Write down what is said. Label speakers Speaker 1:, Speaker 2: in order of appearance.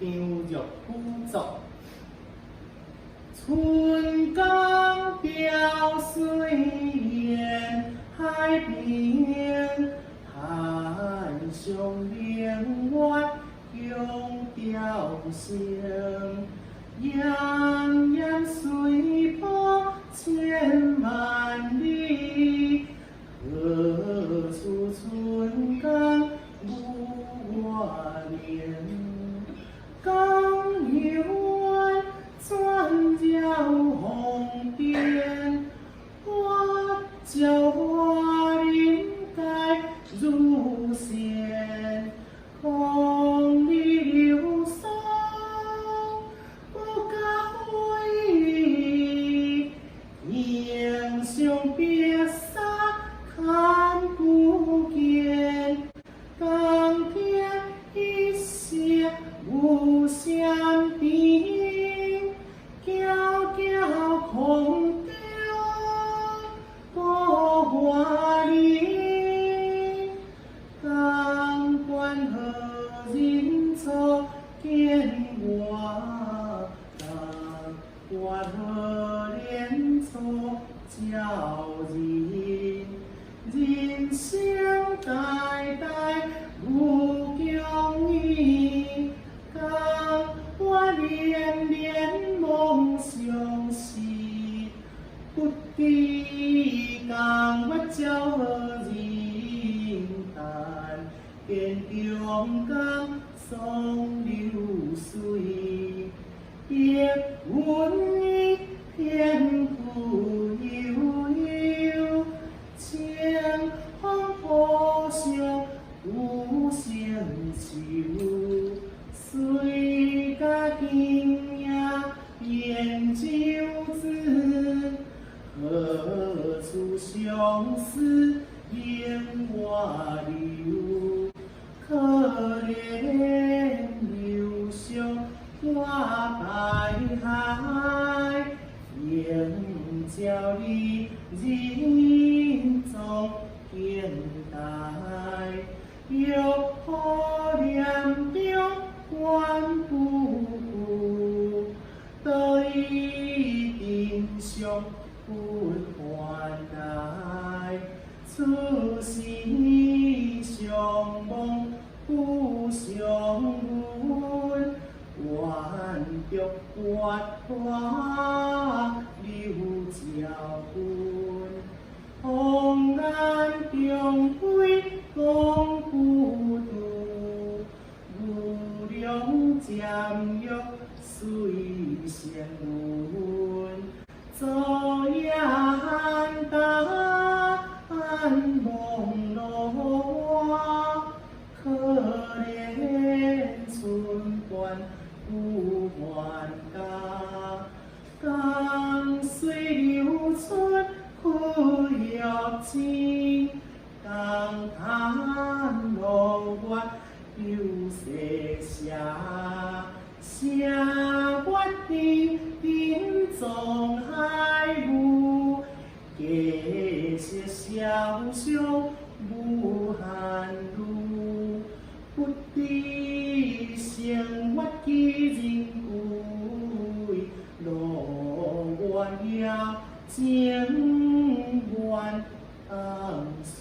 Speaker 1: 张玉鼓作。春江潮水连海平，汉上明月共潮生。洋洋水波千万里，何处春江无我恋？江有岸，船绕红尘，我教花林盖如仙，空里流松不敢回，英雄别杀看不见，钢铁一线无相敌，迢迢空中多华丽，钢管何人作见我？钢管何人作教人？人生代代无共依，钢管连连梦相识，不知钢管教何人弹？见中江送流水，别问你偏不悠悠，千方破晓无相求，谁家今夜变酒子？何处相思烟瓦流？可怜流兄花白海，应教你人中见待。又可怜中关不顾，得意英雄不还待。初心相望不相闻，愿着月花流照君。红颜中归共不渡，无量占约随仙魂。昨夜淡梦落，可怜春关不还家。江水流出苦玉情，江滩落月有西霞。写月定中海雾，继续潇湘无限路。不知生活几人归，路远遥情愿当书。